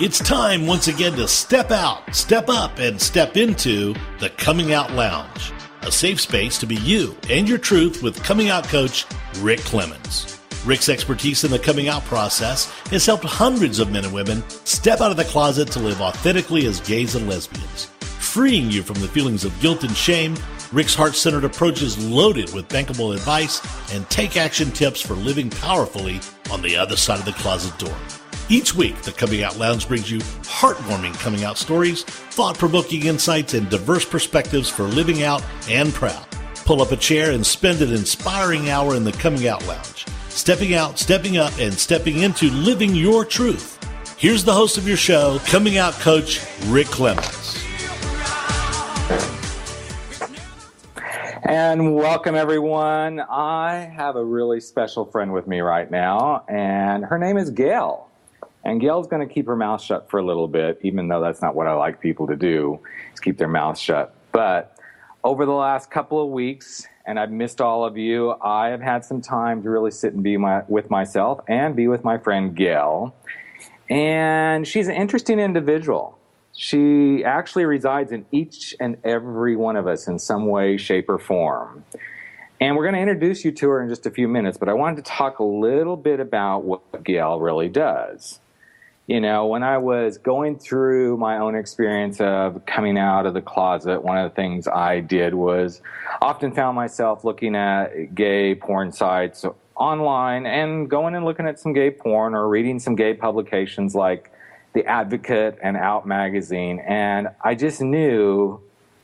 It's time once again to step out, step up, and step into the Coming Out Lounge, a safe space to be you and your truth with coming out coach Rick Clemens. Rick's expertise in the coming out process has helped hundreds of men and women step out of the closet to live authentically as gays and lesbians. Freeing you from the feelings of guilt and shame, Rick's heart-centered approach is loaded with bankable advice and take-action tips for living powerfully on the other side of the closet door. Each week, the Coming Out Lounge brings you heartwarming coming out stories, thought-provoking insights, and diverse perspectives for living out and proud. Pull up a chair and spend an inspiring hour in the Coming Out Lounge, stepping out, stepping up, and stepping into living your truth. Here's the host of your show, Coming Out Coach Rick Clemens. And welcome, everyone. I have a really special friend with me right now, and her name is Gail. And Gail's going to keep her mouth shut for a little bit, even though that's not what I like people to do, is keep their mouth shut. But over the last couple of weeks, and I've missed all of you, I have had some time to really sit and be with myself and be with my friend Gail. And she's an interesting individual. She actually resides in each and every one of us in some way, shape, or form. And we're going to introduce you to her in just a few minutes, but I wanted to talk a little bit about what Gail really does. You know, when I was going through my own experience of coming out of the closet, one of the things I did was often found myself looking at gay porn sites online and going and looking at some gay porn or reading some gay publications like The Advocate and Out magazine. And I just knew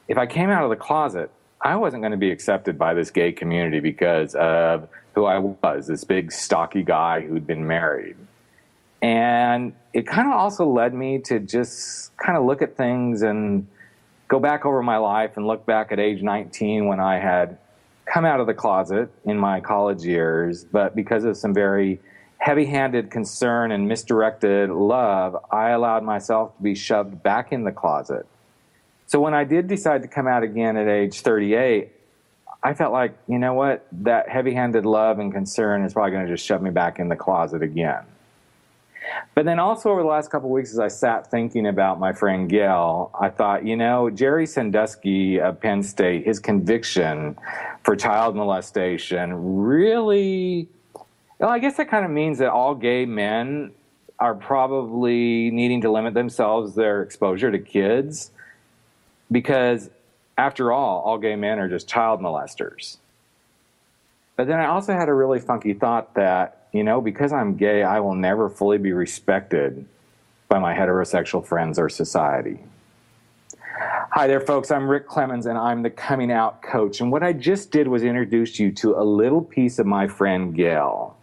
if I came out of the closet, I wasn't going to be accepted by this gay community because of who I was, this big stocky guy who'd been married. And it kind of also led me to just kind of look at things and go back over my life and look back at age 19 when I had come out of the closet in my college years. But because of some very heavy-handed concern and misdirected love, I allowed myself to be shoved back in the closet. So when I did decide to come out again at age 38, I felt like, you know what, that heavy-handed love and concern is probably going to just shove me back in the closet again. But then also over the last couple of weeks, as I sat thinking about my friend Gail, I thought, you know, Jerry Sandusky of Penn State, his conviction for child molestation really, well, I guess that kind of means that all gay men are probably needing to limit themselves, their exposure to kids, because after all gay men are just child molesters. But then I also had a really funky thought that, you know, because I'm gay, I will never fully be respected by my heterosexual friends or society. Hi there, folks. I'm Rick Clemens, and I'm the Coming Out Coach. And what I just did was introduce you to a little piece of my friend Gail.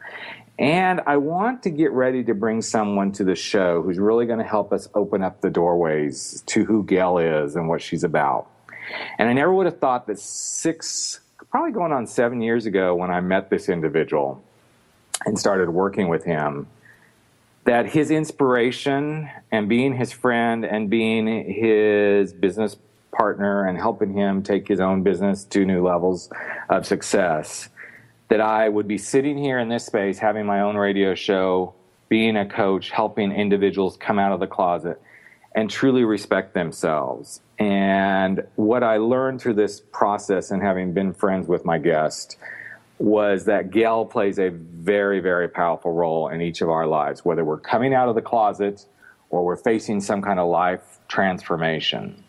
And I want to get ready to bring someone to the show who's really going to help us open up the doorways to who Gail is and what she's about. And I never would have thought that probably going on 7 years ago when I met this individual and started working with him, that his inspiration and being his friend and being his business partner and helping him take his own business to new levels of success, that I would be sitting here in this space, having my own radio show, being a coach, helping individuals come out of the closet and truly respect themselves. And what I learned through this process and having been friends with my guest was that Gail plays a very, very powerful role in each of our lives, whether we're coming out of the closet or we're facing some kind of life transformation.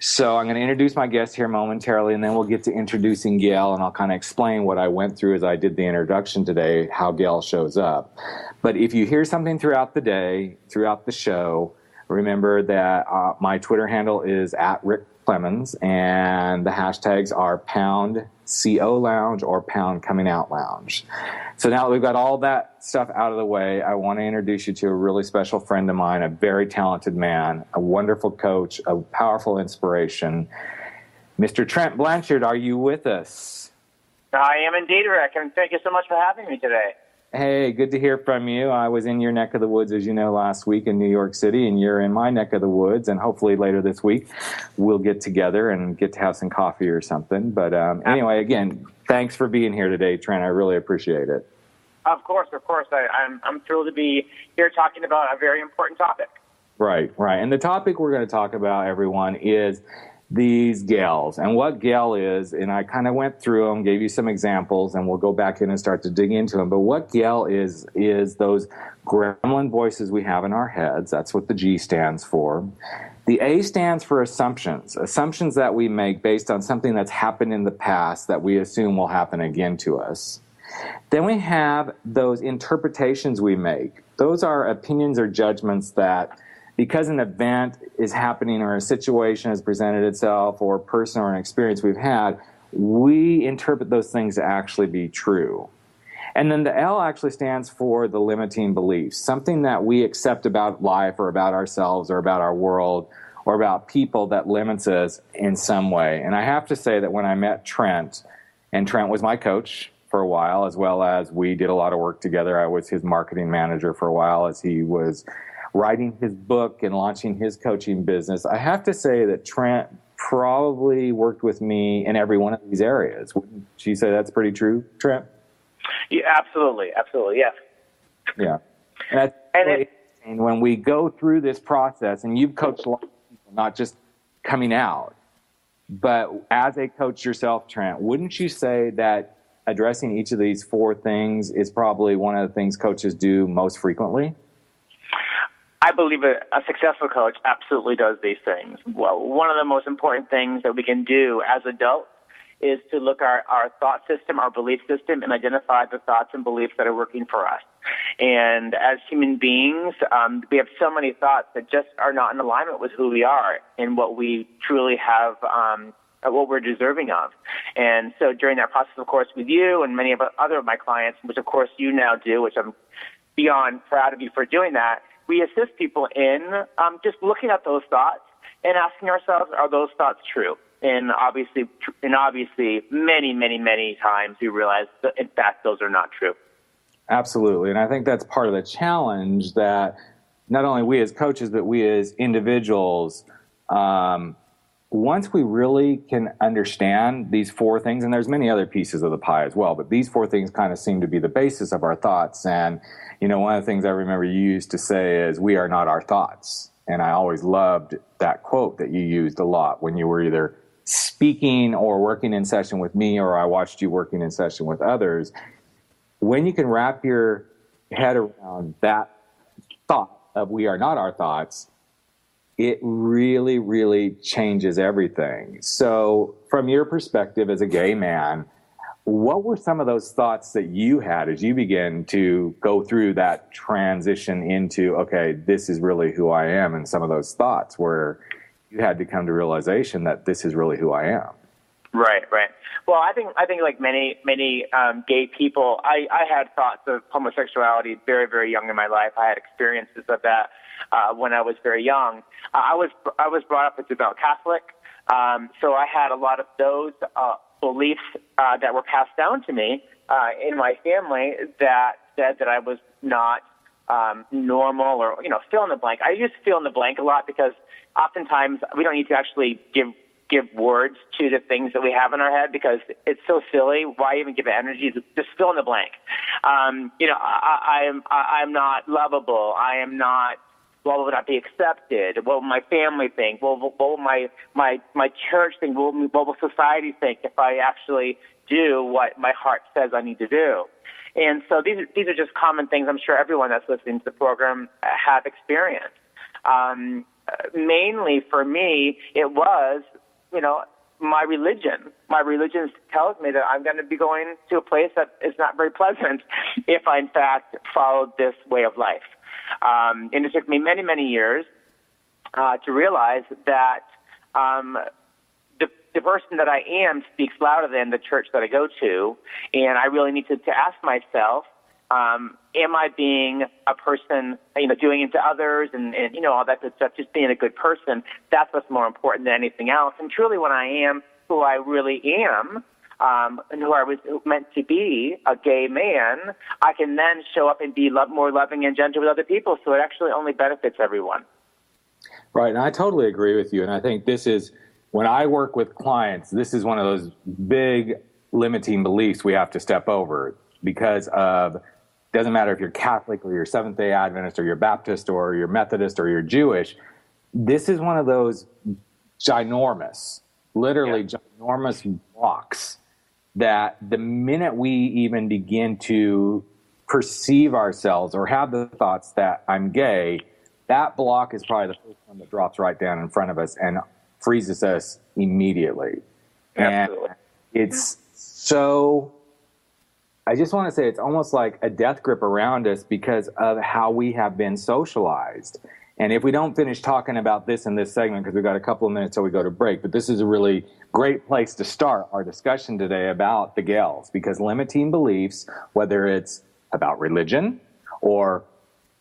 So I'm going to introduce my guest here momentarily, and then we'll get to introducing Gail, and I'll kind of explain what I went through as I did the introduction today, how Gail shows up. But if you hear something throughout the day, throughout the show, remember that my Twitter handle is @RickClemens, and the hashtags are #CO Lounge or #Coming Out Lounge. So now that we've got all that stuff out of the way, I want to introduce you to a really special friend of mine, a very talented man, a wonderful coach, a powerful inspiration. Mr. Trent Blanchard, are you with us? I am indeed, Rick, and thank you so much for having me today. Hey, good to hear from you. I was in your neck of the woods, as you know, last week in New York City, and you're in my neck of the woods. And hopefully later this week, we'll get together and get to have some coffee or something. But anyway, again, thanks for being here today, Trent. I really appreciate it. Of course. I'm thrilled to be here talking about a very important topic. Right. And the topic we're going to talk about, everyone, is these gals and what gal is. And I kind of went through them, gave you some examples, and we'll go back in and start to dig into them. But what gal is those gremlin voices we have in our heads. That's what the G stands for. The A stands for assumptions that we make based on something that's happened in the past that we assume will happen again to us. Then we have those interpretations we make. Those are opinions or judgments that, because an event is happening or a situation has presented itself or a person or an experience we've had, we interpret those things to actually be true. And then the L actually stands for the limiting beliefs, something that we accept about life or about ourselves or about our world or about people that limits us in some way. And I have to say that when I met Trent, and Trent was my coach for a while, as well as we did a lot of work together. I was his marketing manager for a while as he was writing his book and launching his coaching business. I have to say that Trent probably worked with me in every one of these areas. Wouldn't you say that's pretty true, Trent? Yeah, absolutely, yes. Yeah. And that's really interesting when we go through this process, and you've coached a lot of people, not just coming out, but as a coach yourself, Trent, wouldn't you say that addressing each of these four things is probably one of the things coaches do most frequently? I believe a successful coach absolutely does these things. Well, one of the most important things that we can do as adults is to look at our thought system, our belief system, and identify the thoughts and beliefs that are working for us. And as human beings, we have so many thoughts that just are not in alignment with who we are and what we truly have, what we're deserving of. And so during that process, of course, with you and many of other of my clients, which of course you now do, which I'm beyond proud of you for doing that, we assist people in just looking at those thoughts and asking ourselves, are those thoughts true? And obviously, many, many, many times we realize that, in fact, those are not true. Absolutely. And I think that's part of the challenge that not only we as coaches, but we as individuals, once we really can understand these four things, and there's many other pieces of the pie as well, but these four things kind of seem to be the basis of our thoughts. And, you know, one of the things I remember you used to say is, we are not our thoughts. And I always loved that quote that you used a lot when you were either speaking or working in session with me, or I watched you working in session with others. When you can wrap your head around that thought of we are not our thoughts, it really, really changes everything. So from your perspective as a gay man, what were some of those thoughts that you had as you began to go through that transition into, okay, this is really who I am, and some of those thoughts where you had to come to realization that this is really who I am? Right. Well, I think like many gay people, I had thoughts of homosexuality very, very young in my life. I had experiences of that when I was very young. I was brought up as a devout Catholic, so I had a lot of those beliefs that were passed down to me in my family that said that I was not normal, or fill in the blank. I use fill in the blank a lot because oftentimes we don't need to actually give words to the things that we have in our head because it's so silly. Why even give it energy? Just fill in the blank. I'm not lovable. I am not. What will not be accepted? What will my family think? What will my church think? What will society think if I actually do what my heart says I need to do? And so these are just common things I'm sure everyone that's listening to the program have experienced. Mainly for me, it was, my religion. My religion tells me that I'm going to be going to a place that is not very pleasant if I, in fact, followed this way of life. And it took me many, many years to realize that the person that I am speaks louder than the church that I go to, and I really need to ask myself, am I being a person, doing it to others and all that good stuff, just being a good person? That's what's more important than anything else. And truly when I am who I really am, and who I was meant to be, a gay man, I can then show up and be more loving and gentle with other people. So it actually only benefits everyone. Right, and I totally agree with you. And I think this is, when I work with clients, this is one of those big limiting beliefs we have to step over, because of, doesn't matter if you're Catholic or you're Seventh-day Adventist or you're Baptist or you're Methodist or you're Jewish, this is one of those ginormous, literally ginormous blocks that the minute we even begin to perceive ourselves or have the thoughts that I'm gay, that block is probably the first one that drops right down in front of us and freezes us immediately. Absolutely. And it's so, I just want to say it's almost like a death grip around us because of how we have been socialized. And if we don't finish talking about this in this segment, because we've got a couple of minutes till we go to break, but this is a really great place to start our discussion today about the gals, because limiting beliefs, whether it's about religion or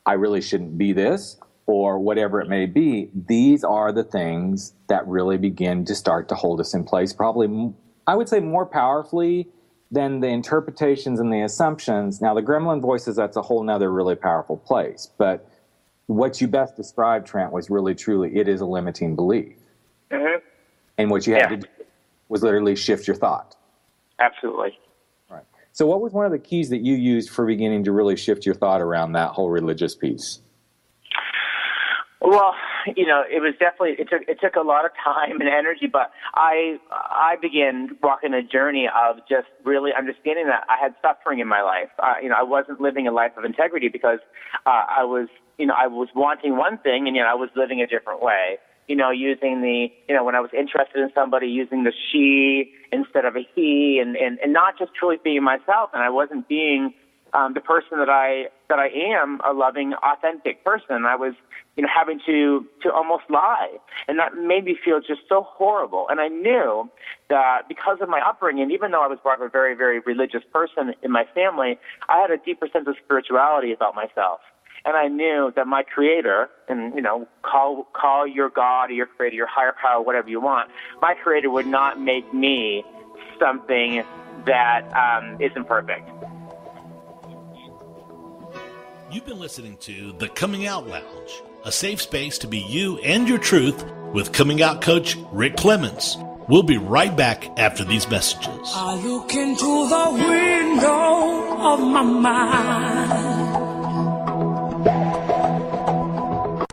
I really shouldn't be this or whatever it may be, these are the things that really begin to start to hold us in place, probably, I would say, more powerfully than the interpretations and the assumptions. Now, the gremlin voices, that's a whole nother really powerful place. But what you best described, Trent, was really, truly, it is a limiting belief. Mm-hmm. And what you had to do was literally shift your thought. Absolutely. Right. So what was one of the keys that you used for beginning to really shift your thought around that whole religious piece? Well, it was definitely, it took a lot of time and energy, but I began walking a journey of just really understanding that I had suffering in my life. I wasn't living a life of integrity because I was wanting one thing and I was living a different way. Using when I was interested in somebody, using the she instead of a he, and not just truly being myself. And I wasn't being the person that I am, a loving, authentic person. I was, having to almost lie. And that made me feel just so horrible. And I knew that because of my upbringing, even though I was part of a very, very religious person in my family, I had a deeper sense of spirituality about myself. And I knew that my creator, and, call your God or your creator, your higher power, whatever you want, my creator would not make me something that isn't perfect. You've been listening to The Coming Out Lounge, a safe space to be you and your truth with coming out coach Rick Clemens. We'll be right back after these messages. I look into the window of my mind.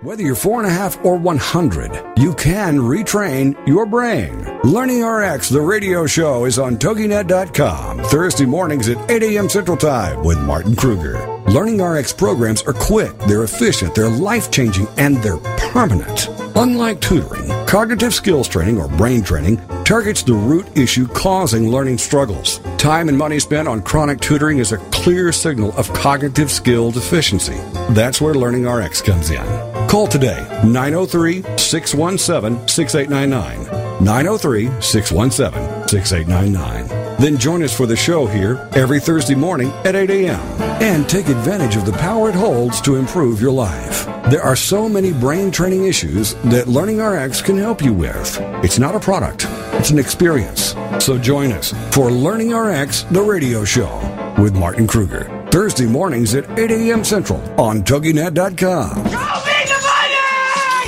Whether you're 4.5 or 100, you can retrain your brain. Learning RX, the radio show, is on TogiNet.com, Thursday mornings at 8 a.m. Central Time with Martin Kruger. Learning RX programs are quick, they're efficient, they're life-changing, and they're permanent. Unlike tutoring, cognitive skills training or brain training targets the root issue causing learning struggles. Time and money spent on chronic tutoring is a clear signal of cognitive skill deficiency. That's where Learning RX comes in. Call today, 903-617-6899. 903-617-6899. Then join us for the show here every Thursday morning at 8 a.m. and take advantage of the power it holds to improve your life. There are so many brain training issues that Learning RX can help you with. It's not a product, it's an experience. So join us for Learning RX, the radio show with Martin Kruger. Thursday mornings at 8 a.m. Central on TogiNet.com.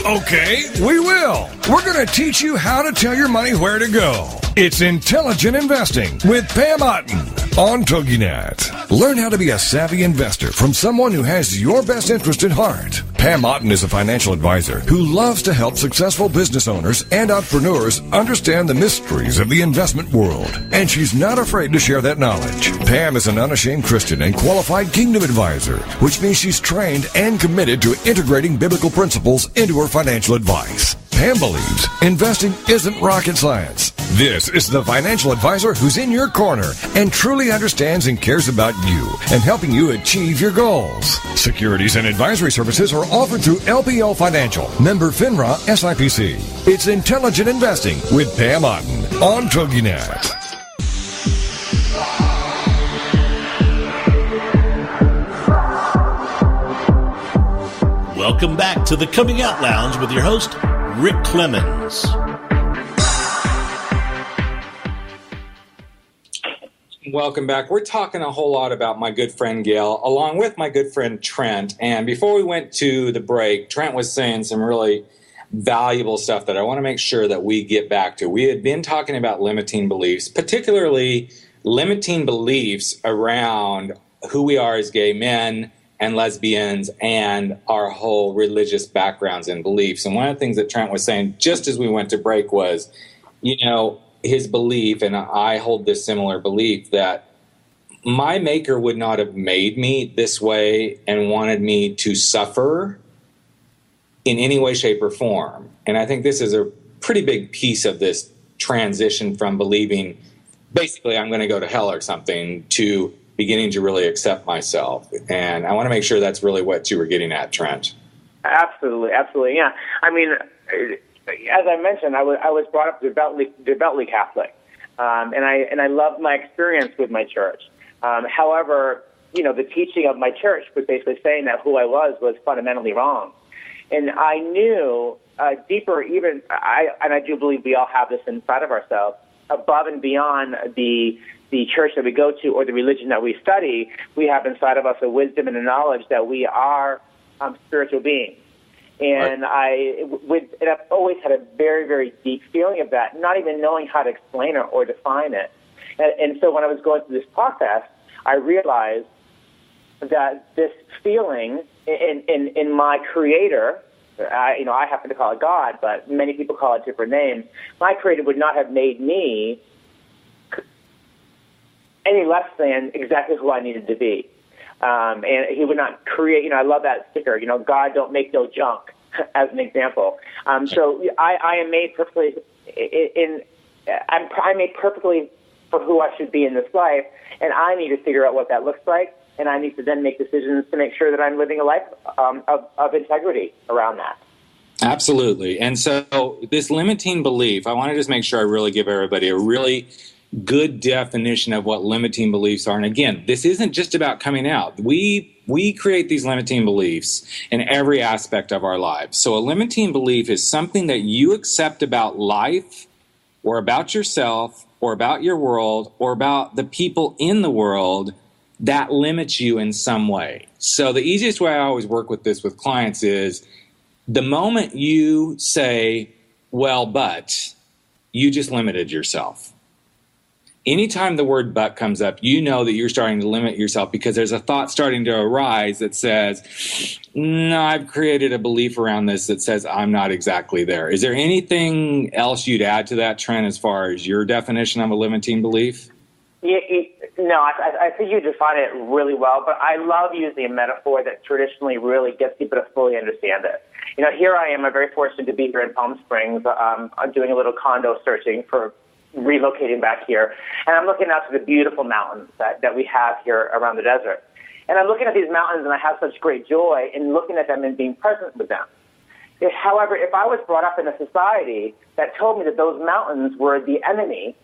Okay, we will. We're going to teach you how to tell your money where to go. It's Intelligent Investing with Pam Otten on TogiNet. Learn how to be a savvy investor from someone who has your best interest at heart. Pam Otten is a financial advisor who loves to help successful business owners and entrepreneurs understand the mysteries of the investment world. And she's not afraid to share that knowledge. Pam is an unashamed Christian and qualified kingdom advisor, which means she's trained and committed to integrating biblical principles into her financial advice. Pam believes investing isn't rocket science. This is the financial advisor who's in your corner and truly understands and cares about you and helping you achieve your goals. Securities and advisory services are offered through LPL Financial, member FINRA SIPC. It's Intelligent Investing with Pam Otten on TogiNet. Welcome back to the Coming Out Lounge with your host, Rick Clemens. Welcome back. We're talking a whole lot about my good friend Gail, along with my good friend Trent. And before we went to the break, Trent was saying some really valuable stuff that I want to make sure that we get back to. We had been talking about limiting beliefs, particularly limiting beliefs around who we are as gay men and lesbians and our whole religious backgrounds and beliefs. And one of the things that Trent was saying just as we went to break was, his belief, and I hold this similar belief, that my maker would not have made me this way and wanted me to suffer in any way, shape, or form. And I think this is a pretty big piece of this transition from believing basically I'm going to go to hell or something to beginning to really accept myself. And I want to make sure that's really what you were getting at, Trent. Absolutely, yeah. I mean, as I mentioned, I was brought up devoutly Catholic, and I loved my experience with my church. However, the teaching of my church was basically saying that who I was fundamentally wrong, and I knew deeper. And I do believe we all have this inside of ourselves, above and beyond the church that we go to or the religion that we study. We have inside of us a wisdom and a knowledge that we are spiritual beings. And I've always had a very, very deep feeling of that, not even knowing how to explain it or define it. And so when I was going through this process, I realized that this feeling in my Creator, I happen to call it God, but many people call it different names. My Creator would not have made me any less than exactly who I needed to be. And he would not create, I love that sticker, God don't make no junk, as an example. So I am made perfectly I'm made perfectly for who I should be in this life, and I need to figure out what that looks like, and I need to then make decisions to make sure that I'm living a life of integrity around that. Absolutely. And so this limiting belief, I want to just make sure I really give everybody a really good definition of what limiting beliefs are. And again, this isn't just about coming out. We create these limiting beliefs in every aspect of our lives. So a limiting belief is something that you accept about life or about yourself or about your world or about the people in the world that limits you in some way. So the easiest way I always work with this with clients is the moment you say, well, but, you just limited yourself. Anytime the word but comes up, you know that you're starting to limit yourself because there's a thought starting to arise that says, no, I've created a belief around this that says I'm not exactly there. Is there anything else you'd add to that, Trent, as far as your definition of a limiting belief? No, I think you define it really well, but I love using a metaphor that traditionally really gets people to fully understand it. Here I am. I'm very fortunate to be here in Palm Springs. I'm doing a little condo searching for relocating back here, and I'm looking out to the beautiful mountains that we have here around the desert. And I'm looking at these mountains, and I have such great joy in looking at them and being present with them. However, if I was brought up in a society that told me that those mountains were the enemy,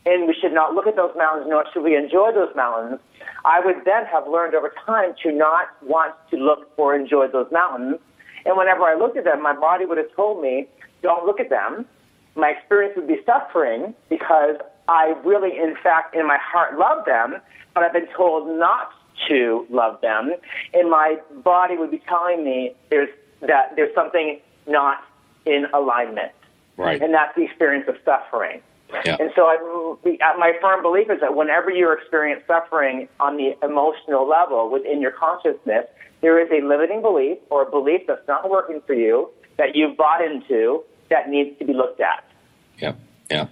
and we should not look at those mountains, nor should we enjoy those mountains, I would then have learned over time to not want to look or enjoy those mountains. And whenever I looked at them, my body would have told me, don't look at them. My experience would be suffering because I really, in fact, in my heart love them, but I've been told not to love them. And my body would be telling me there's something not in alignment. Right. And that's the experience of suffering. Yeah. And so my firm belief is that whenever you experience suffering on the emotional level within your consciousness, there is a limiting belief or a belief that's not working for you that you've bought into that needs to be looked at. Yeah.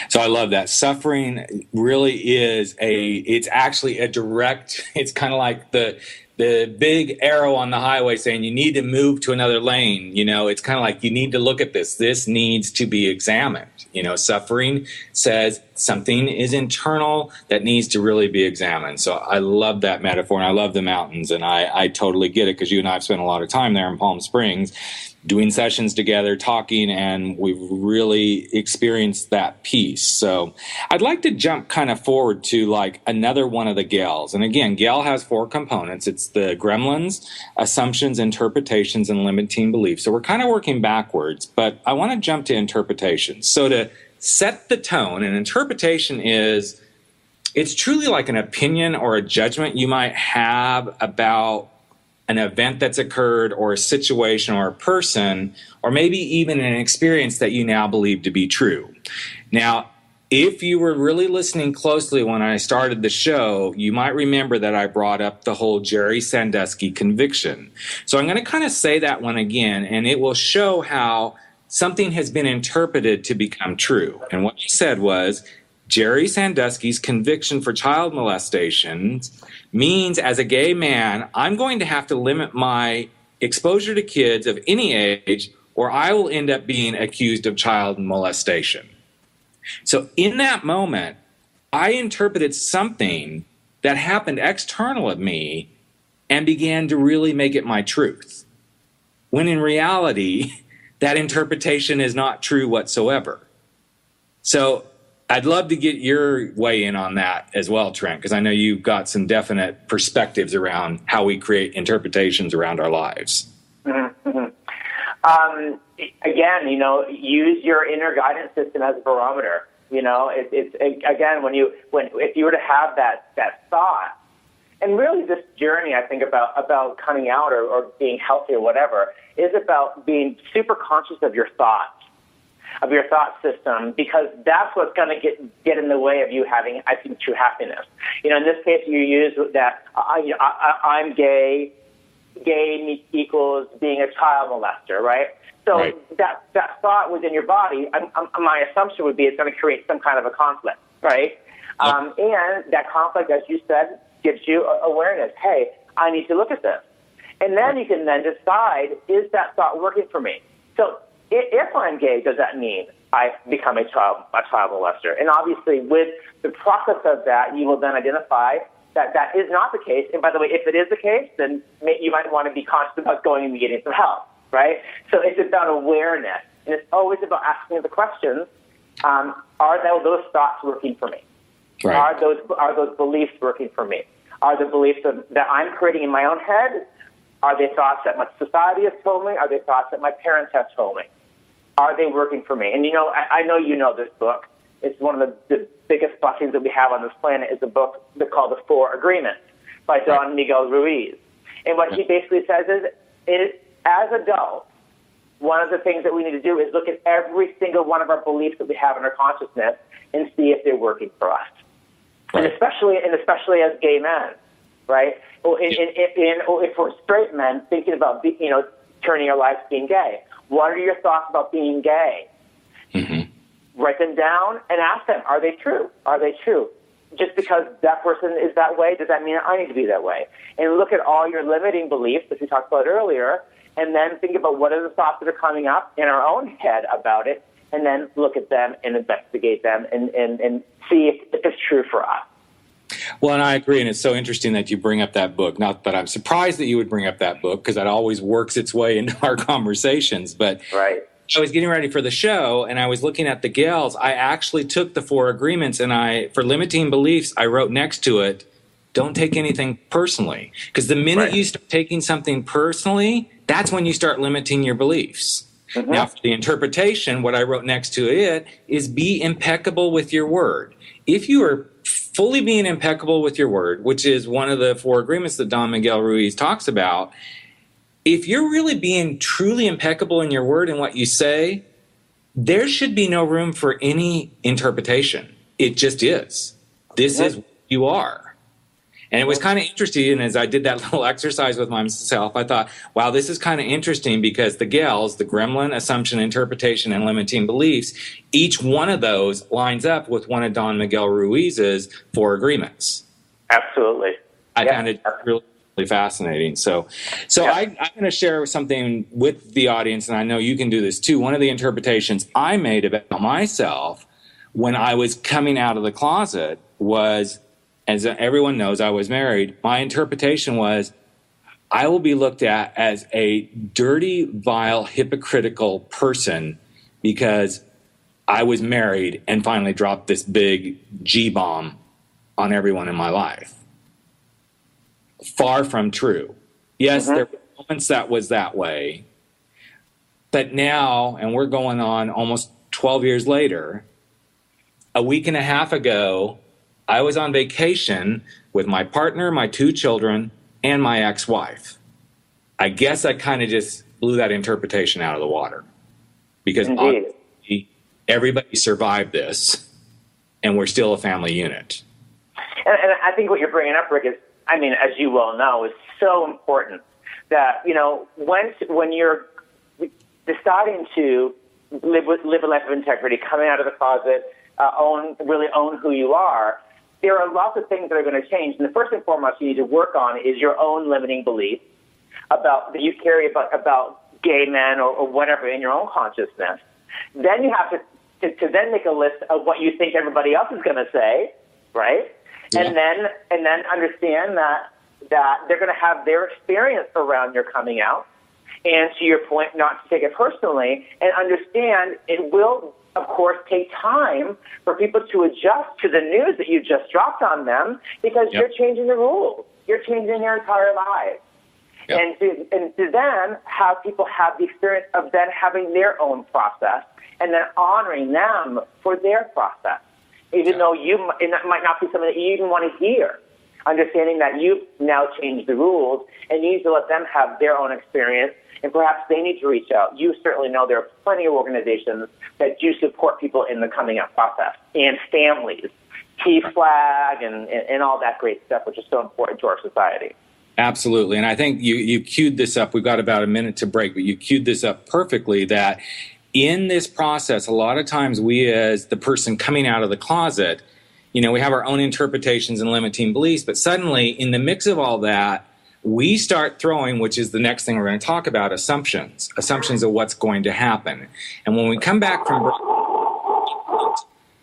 So I love that. Suffering really is it's actually a direct, it's kind of like the big arrow on the highway saying you need to move to another lane. It's kind of like you need to look at this. This needs to be examined. Suffering says something is internal that needs to really be examined. So I love that metaphor, and I love the mountains, and I totally get it because you and I have spent a lot of time there in Palm Springs doing sessions together, talking, and we've really experienced that piece. So I'd like to jump kind of forward to like another one of the Gals. And again, Gal has 4 components. It's the gremlins, assumptions, interpretations, and limiting beliefs. So we're kind of working backwards, but I want to jump to interpretation. So to set the tone, and interpretation is it's truly like an opinion or a judgment you might have about an event that's occurred or a situation or a person, or maybe even an experience that you now believe to be true. Now, if you were really listening closely when I started the show, you might remember that I brought up the whole Jerry Sandusky conviction. So I'm going to kind of say that one again, and it will show how something has been interpreted to become true. And what he said was, Jerry Sandusky's conviction for child molestation means as a gay man, I'm going to have to limit my exposure to kids of any age, or I will end up being accused of child molestation. So in that moment, I interpreted something that happened external of me and began to really make it my truth, when in reality, that interpretation is not true whatsoever. So I'd love to get your weigh in on that as well, Trent, because I know you've got some definite perspectives around how we create interpretations around our lives. Mm-hmm, mm-hmm. Again, use your inner guidance system as a barometer. It's again, if you were to have that thought, and really this journey, I think about coming out or being healthy or whatever, is about being super conscious of your thoughts, of your thought system, because that's what's going to get in the way of you having, I think, true happiness. In this case, you use that I'm gay. Gay equals being a child molester, right? So right. that thought within your body, my assumption would be it's going to create some kind of a conflict, right? Yep. And that conflict, as you said, gives you awareness. Hey, I need to look at this. And then you can then decide, is that thought working for me? So if I'm gay, does that mean I become a child molester? And obviously, with the process of that, you will then identify that is not the case. And by the way, if it is the case, then you might want to be conscious about going and getting some help, right? So it's about awareness. And it's always about asking the questions, are those thoughts working for me? Right. Are those beliefs working for me? Are the beliefs that I'm creating in my own head? Are they thoughts that my society has told me? Are they thoughts that my parents have told me? Are they working for me? And I know you know this book. It's one of the biggest blessings that we have on this planet is a book called The Four Agreements by Don Miguel Ruiz. And what he basically says is, as adults, one of the things that we need to do is look at every single one of our beliefs that we have in our consciousness and see if they're working for us. Right. And especially as gay men, right? If we're straight men thinking about turning our lives being gay, what are your thoughts about being gay? Mm-hmm. Write them down and ask them, are they true? Are they true? Just because that person is that way, does that mean I need to be that way? And look at all your limiting beliefs, as we talked about earlier, and then think about what are the thoughts that are coming up in our own head about it, and then look at them and investigate them and see if it's true for us. Well, and I agree, and it's so interesting that you bring up that book. Not that I'm surprised that you would bring up that book, because that always works its way into our conversations, but right. I was getting ready for the show, and I was looking at the gals. I actually took the Four Agreements, and for limiting beliefs, I wrote next to it, don't take anything personally. Because the minute you start taking something personally, that's when you start limiting your beliefs. Mm-hmm. Now, for the interpretation, what I wrote next to it is be impeccable with your word. If you are fully being impeccable with your word, which is one of the Four Agreements that Don Miguel Ruiz talks about, if you're really being truly impeccable in your word and what you say, there should be no room for any interpretation. It just is. This is what you are. And it was kind of interesting, and as I did that little exercise with myself, I thought, wow, this is kind of interesting because the gals, the gremlin, assumption, interpretation, and limiting beliefs, each one of those lines up with one of Don Miguel Ruiz's Four Agreements. Absolutely. I found it really fascinating. So I'm going to share something with the audience, and I know you can do this too. One of the interpretations I made about myself when I was coming out of the closet was, as everyone knows, I was married. My interpretation was, I will be looked at as a dirty, vile, hypocritical person because I was married and finally dropped this big G-bomb on everyone in my life. Far from true. Yes, there were moments that was that way. But now, and we're going on almost 12 years later, a week and a half ago, I was on vacation with my partner, my 2 children, and my ex-wife. I guess I kind of just blew that interpretation out of the water, because obviously everybody survived this, and we're still a family unit. And I think what you're bringing up, Rick, is, I mean, as you well know, is so important that, you know, when you're deciding to live a life of integrity, coming out of the closet, really own who you are, there are lots of things that are going to change. And the first and foremost you need to work on is your own limiting beliefs that you carry about gay men or whatever in your own consciousness. Then you have to then make a list of what you think everybody else is going to say, right? Yeah. And then understand that they're going to have their experience around your coming out. And to your point, not to take it personally, and understand it will, of course, take time for people to adjust to the news that you just dropped on them, because you're changing the rules. You're changing their entire lives. Yep. And to then have people have the experience of then having their own process and then honoring them for their process, even though it might not be something that you even want to hear. Understanding that you've now changed the rules and you need to let them have their own experience, and perhaps they need to reach out. You certainly know there are plenty of organizations that do support people in the coming out process, and families, T-Flag, and all that great stuff, which is so important to our society. Absolutely. And I think you queued this up. We've got about a minute to break, but you queued this up perfectly, that in this process, a lot of times we, as the person coming out of the closet, you know, we have our own interpretations and limiting beliefs, but suddenly in the mix of all that, we start throwing, which is the next thing we're going to talk about, assumptions of what's going to happen. And when we come back from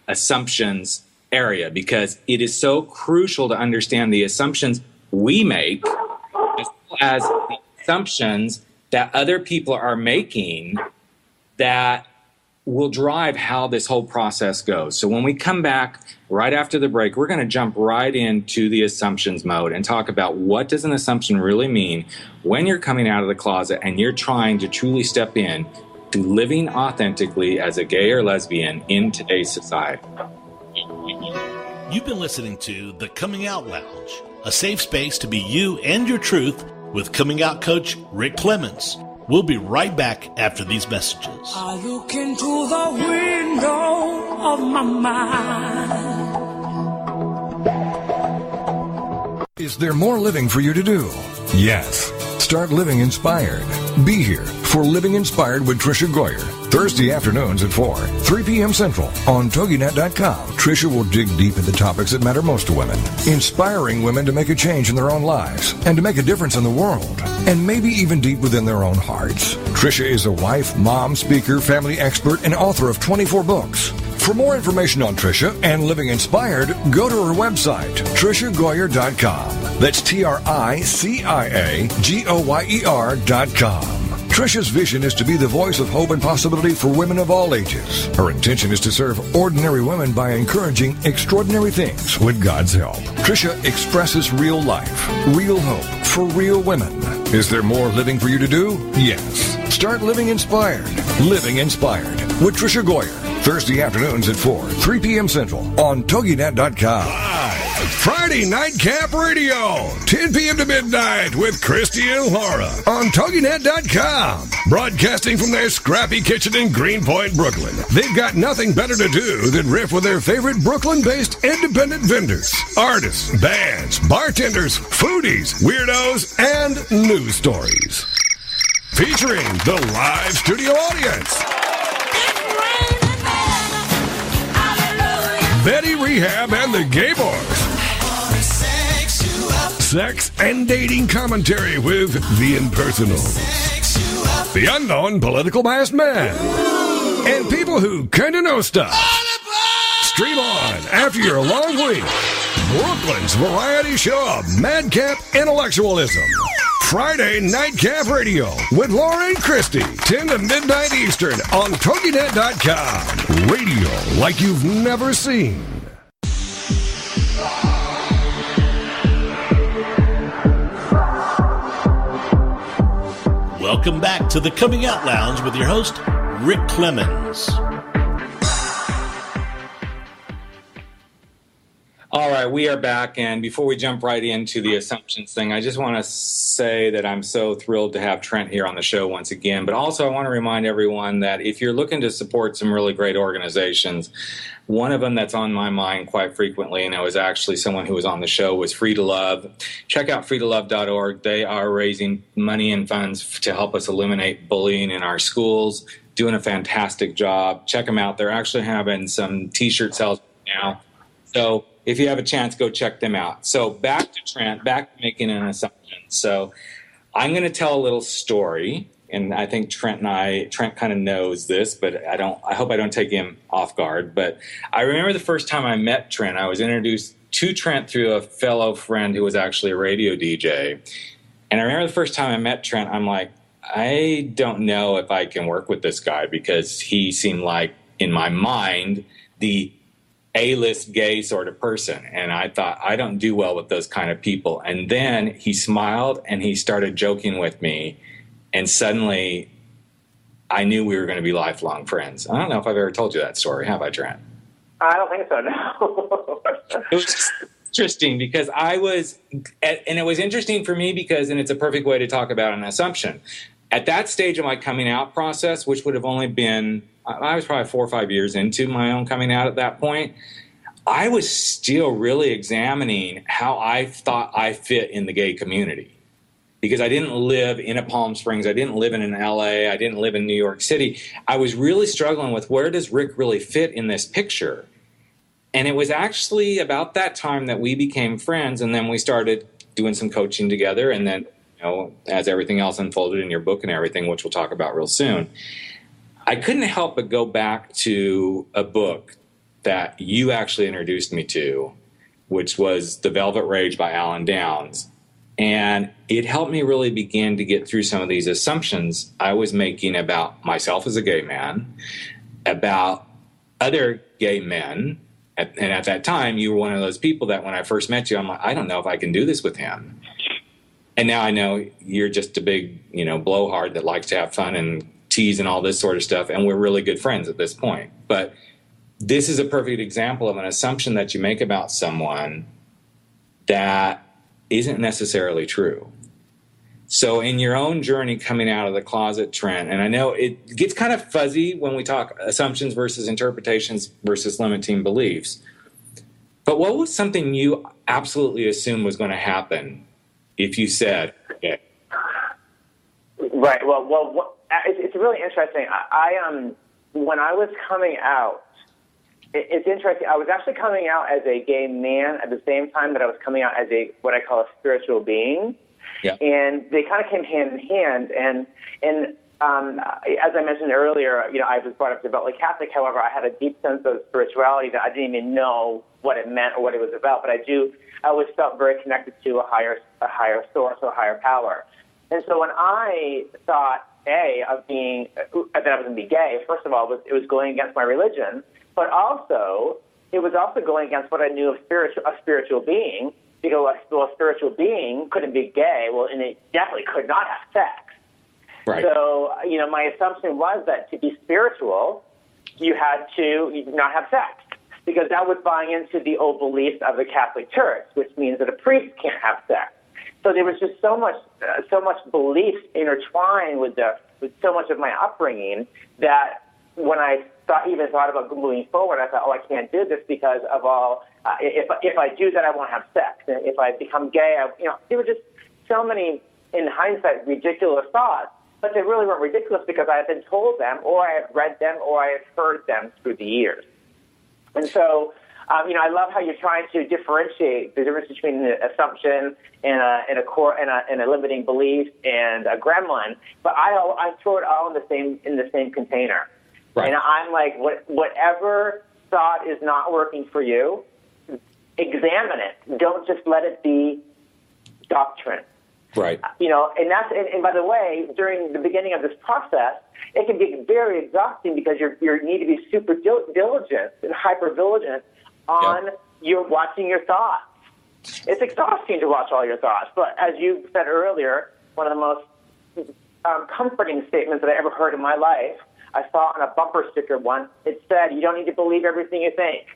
assumptions area, because it is so crucial to understand the assumptions we make, as well as the assumptions that other people are making that will drive how this whole process goes. So when we come back right after the break, we're going to jump right into the assumptions mode and talk about what does an assumption really mean when you're coming out of the closet and you're trying to truly step in to living authentically as a gay or lesbian in today's society. You've been listening to The Coming Out Lounge, a safe space to be you and your truth with coming out coach Rick Clemens. We'll be right back after these messages. I look into the window of my mind. Is there more living for you to do? Yes. Start living inspired. Be here for Living Inspired with Tricia Goyer, Thursday afternoons at 4, 3 p.m. Central on TogiNet.com. Tricia will dig deep into topics that matter most to women, inspiring women to make a change in their own lives and to make a difference in the world, and maybe even deep within their own hearts. Tricia is a wife, mom, speaker, family expert, and author of 24 books. For more information on Tricia and Living Inspired, go to her website, TriciaGoyer.com. That's TriciaGoyer.com. Tricia's vision is to be the voice of hope and possibility for women of all ages. Her intention is to serve ordinary women by encouraging extraordinary things with God's help. Tricia expresses real life, real hope for real women. Is there more living for you to do? Yes. Start living inspired. Living Inspired with Tricia Goyer. Thursday afternoons at 4, 3 p.m. Central on TogiNet.com. Friday Nightcap Radio, 10 p.m. to midnight with Christy and Laura on TogiNet.com. Broadcasting from their scrappy kitchen in Greenpoint, Brooklyn. They've got nothing better to do than riff with their favorite Brooklyn-based independent vendors, artists, bands, bartenders, foodies, weirdos, and news stories. Featuring the live studio audience. Betty Rehab and the Gay Boys. Sex and dating commentary with The Impersonals. The Unknown Political Masked Man. And people who kind of know stuff. Stream on after your long week. Brooklyn's variety show of madcap intellectualism. Friday Nightcap Radio with Laura and Christy, 10 to midnight Eastern on TogiNet.com. Radio like you've never seen. Welcome back to the Coming Out Lounge with your host, Rick Clemens. All right, we are back, and before we jump right into the assumptions thing, I just want to say that I'm so thrilled to have Trent here on the show once again, but also I want to remind everyone that if you're looking to support some really great organizations, one of them that's on my mind quite frequently, and it was actually someone who was on the show, was Free to Love. Check out freetolove.org. They are raising money and funds to help us eliminate bullying in our schools, doing a fantastic job. Check them out. They're actually having some T-shirt sales now. So if you have a chance, go check them out. So back to Trent, back to making an assumption. So I'm going to tell a little story, and I think Trent kind of knows this, but I hope I don't take him off guard. But I remember the first time I met Trent, I was introduced to Trent through a fellow friend who was actually a radio DJ. And I remember the first time I met Trent, I'm like, I don't know if I can work with this guy, because he seemed like, in my mind, the A-list gay sort of person. And I thought, I don't do well with those kind of people. And then he smiled and he started joking with me. And suddenly I knew we were going to be lifelong friends. I don't know if I've ever told you that story. Have I, Trent? I don't think so, no. It was interesting because it was interesting for me because, and it's a perfect way to talk about an assumption. At that stage of my coming out process, which would have only been, I was probably 4 or 5 years into my own coming out at that point, I was still really examining how I thought I fit in the gay community. Because I didn't live in a Palm Springs, I didn't live in an LA, I didn't live in New York City. I was really struggling with, where does Rick really fit in this picture? And it was actually about that time that we became friends, and then we started doing some coaching together, and then, as everything else unfolded in your book and everything, which we'll talk about real soon, I couldn't help but go back to a book that you actually introduced me to, which was The Velvet Rage by Alan Downs. And it helped me really begin to get through some of these assumptions I was making about myself as a gay man, about other gay men. And at that time, you were one of those people that when I first met you, I'm like, I don't know if I can do this with him. And now I know you're just a big, blowhard that likes to have fun and tease and all this sort of stuff. And we're really good friends at this point. But this is a perfect example of an assumption that you make about someone that isn't necessarily true. So in your own journey coming out of the closet, Trent, and I know it gets kind of fuzzy when we talk assumptions versus interpretations versus limiting beliefs, but what was something you absolutely assumed was going to happen if you said, okay? Right. Well, it's really interesting. When I was coming out, it's interesting. I was actually coming out as a gay man at the same time that I was coming out as what I call a spiritual being. Yeah. And they kind of came hand in hand. And as I mentioned earlier, I was brought up devoutly Catholic. However, I had a deep sense of spirituality that I didn't even know what it meant or what it was about. But I always felt very connected to a higher source or a higher power. And so when I thought, that I was going to be gay, first of all, it was going against my religion. But also, it was also going against what I knew of a spiritual being, because a spiritual being couldn't be gay, and it definitely could not have sex. Right. So, my assumption was that to be spiritual, you had to not have sex, because that was buying into the old beliefs of the Catholic Church, which means that a priest can't have sex. So there was just so much belief intertwined with so much of my upbringing that when I thought about moving forward, I thought, I can't do this because of all. If I do that, I won't have sex. And if I become gay, there were just so many, in hindsight, ridiculous thoughts. But they really weren't ridiculous because I had been told them, or I had read them, or I had heard them through the years. And so, I love how you're trying to differentiate the difference between an assumption and a limiting belief and a gremlin. But I throw it all in the same container. Right. And I'm like, whatever thought is not working for you, examine it. Don't just let it be doctrine. Right. And by the way, during the beginning of this process, it can be very exhausting because you need to be super diligent and hyper vigilant on your watching your thoughts. It's exhausting to watch all your thoughts. But as you said earlier, one of the most comforting statements that I ever heard in my life, I saw on a bumper sticker once, it said, you don't need to believe everything you think.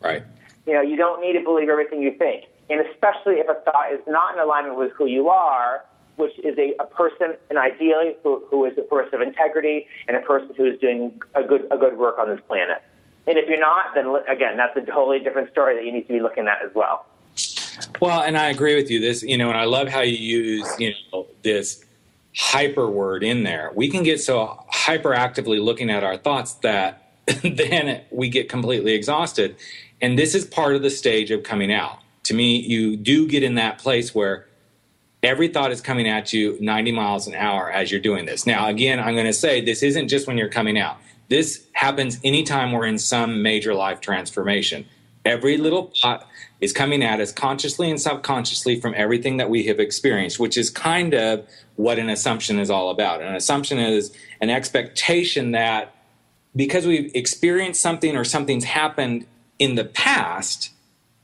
Right. You don't need to believe everything you think. And especially if a thought is not in alignment with who you are, which is a person, and ideally who is a person of integrity and a person who is doing a good work on this planet. And if you're not, then again, that's a totally different story that you need to be looking at as well. Well, and I agree with you. This, and I love how you use, this hyper word in there. We can get so hyperactively looking at our thoughts that then we get completely exhausted. And this is part of the stage of coming out. To me, you do get in that place where every thought is coming at you 90 miles an hour as you're doing this. Now, again, I'm going to say this isn't just when you're coming out. This happens anytime we're in some major life transformation. Every little thought is coming at us consciously and subconsciously from everything that we have experienced, which is kind of what an assumption is all about. An assumption is an expectation that because we've experienced something or something's happened in the past,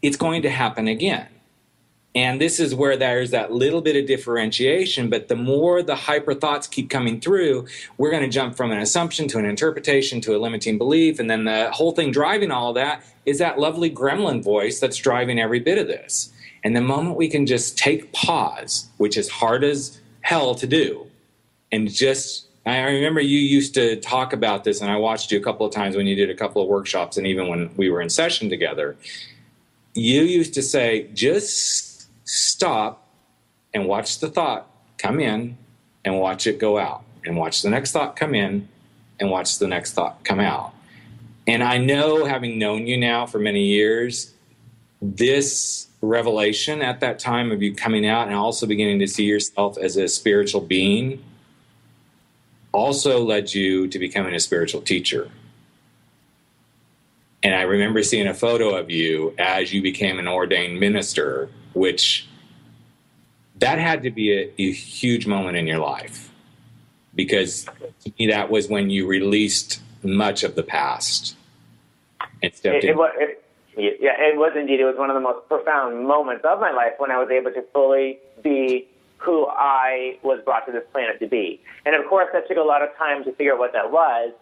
it's going to happen again. And this is where there's that little bit of differentiation, but the more the hyper thoughts keep coming through, we're going to jump from an assumption to an interpretation to a limiting belief. And then the whole thing driving all of that is that lovely gremlin voice that's driving every bit of this. And the moment we can just take pause, which is hard as hell to do, and just, I remember you used to talk about this, and I watched you a couple of times when you did a couple of workshops, and even when we were in session together, you used to say, just stop and watch the thought come in and watch it go out, and watch the next thought come in and watch the next thought come out. And I know, having known you now for many years, this revelation at that time of you coming out and also beginning to see yourself as a spiritual being also led you to becoming a spiritual teacher. And I remember seeing a photo of you as you became an ordained minister, which that had to be a huge moment in your life, because to me that was when you released much of the past and stepped in. It was indeed. It was one of the most profound moments of my life when I was able to fully be who I was brought to this planet to be. And of course, that took a lot of time to figure out what that was.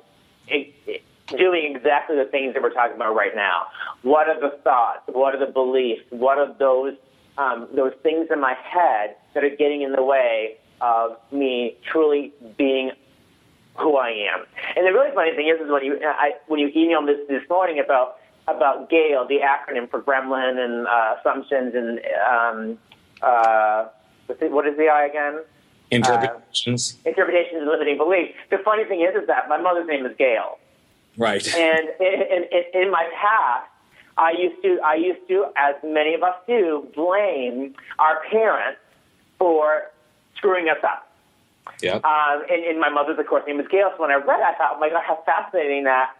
Doing exactly the things that we're talking about right now. What are the thoughts? What are the beliefs? What are those things in my head that are getting in the way of me truly being who I am? And the really funny thing is when you emailed this morning about GALE, the acronym for Gremlin and assumptions and what is the I again? Interpretations. Interpretations and limiting beliefs. The funny thing is that my mother's name is Gail. Right. And in my past, I used to, as many of us do, blame our parents for screwing us up. Yeah. And my mother's, of course, name is Gail. So when I read it, I thought, oh my God, how fascinating that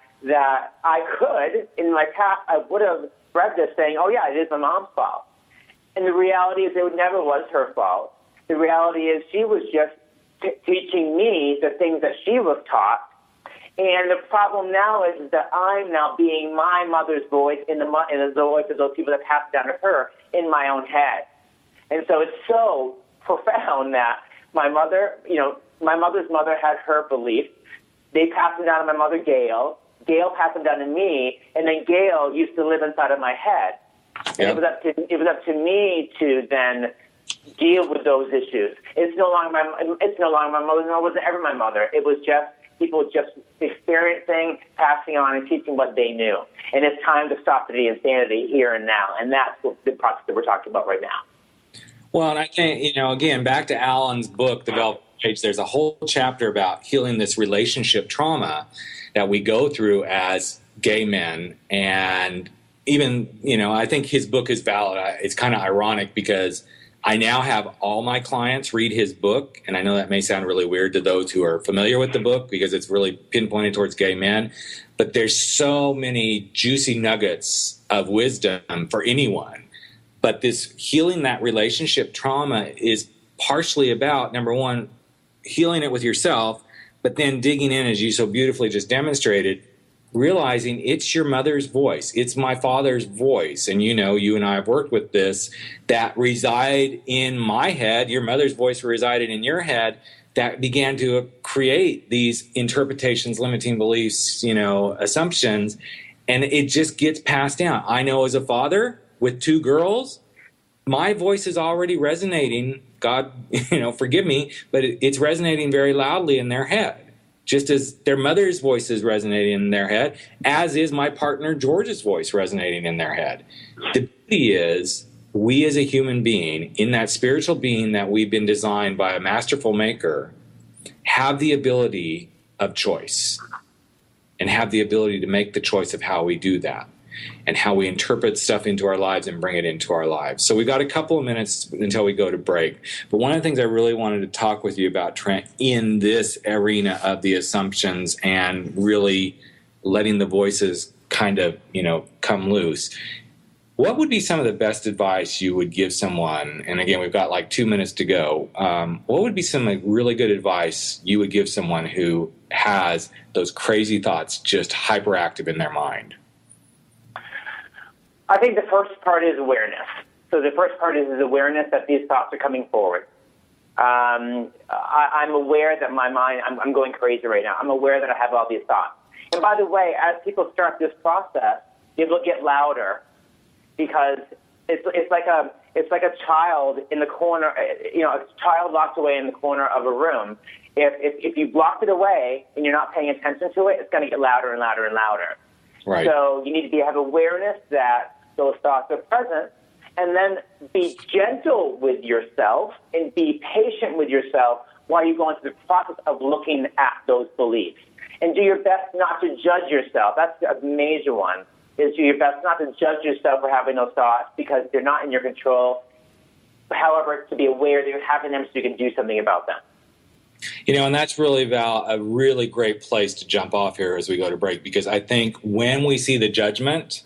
I could, in my past, I would have read this saying, oh yeah, it is my mom's fault. And the reality is it never was her fault. The reality is she was just teaching me the things that she was taught. And the problem now is that I'm now being my mother's voice in the voice of those people that passed down to her in my own head. And so it's so profound that my mother's mother had her beliefs. They passed them down to my mother, Gail. Gail passed them down to me, and then Gail used to live inside of my head. And it was up to me to then deal with those issues. It's no longer my mother, nor was it ever my mother. It was just people just experiencing, passing on, and teaching what they knew. And it's time to stop the insanity here and now. And that's the process that we're talking about right now. Well, and I think, again, back to Alan's book, The Velvet Page, there's a whole chapter about healing this relationship trauma that we go through as gay men. And even, I think his book is valid. It's kind of ironic because I now have all my clients read his book, and I know that may sound really weird to those who are familiar with the book because it's really pinpointed towards gay men, but there's so many juicy nuggets of wisdom for anyone. But this healing that relationship trauma is partially about, number one, healing it with yourself, but then digging in, as you so beautifully just demonstrated, realizing it's your mother's voice, it's my father's voice, and you and I have worked with this, that reside in my head, your mother's voice resided in your head, that began to create these interpretations, limiting beliefs, assumptions, And it just gets passed down. I know as a father with 2 girls, my voice is already resonating. God, forgive me, but it's resonating very loudly in their head, just as their mother's voice is resonating in their head, as is my partner George's voice resonating in their head. The beauty is, we as a human being, in that spiritual being that we've been designed by a masterful maker, have the ability of choice and have the ability to make the choice of how we do that and how we interpret stuff into our lives and bring it into our lives. So we've got a couple of minutes until we go to break. But one of the things I really wanted to talk with you about, Trent, in this arena of the assumptions and really letting the voices kind of, come loose. What would be some of the best advice you would give someone? And again, we've got like 2 minutes to go. What would be some really good advice you would give someone who has those crazy thoughts just hyperactive in their mind? I think the first part is awareness. So the first part is awareness that these thoughts are coming forward. I'm aware that my mind, I'm going crazy right now. I'm aware that I have all these thoughts. And by the way, as people start this process, it will get louder because it's like a child in the corner, a child locked away in the corner of a room. If you block it away and you're not paying attention to it, it's going to get louder and louder and louder. Right. So you need to have awareness that those thoughts are present, and then be gentle with yourself and be patient with yourself while you go into the process of looking at those beliefs. And do your best not to judge yourself. That's a major one, is do your best not to judge yourself for having those thoughts because they're not in your control. However, to be aware that you're having them so you can do something about them. And that's really about a really great place to jump off here as we go to break, because I think when we see the judgment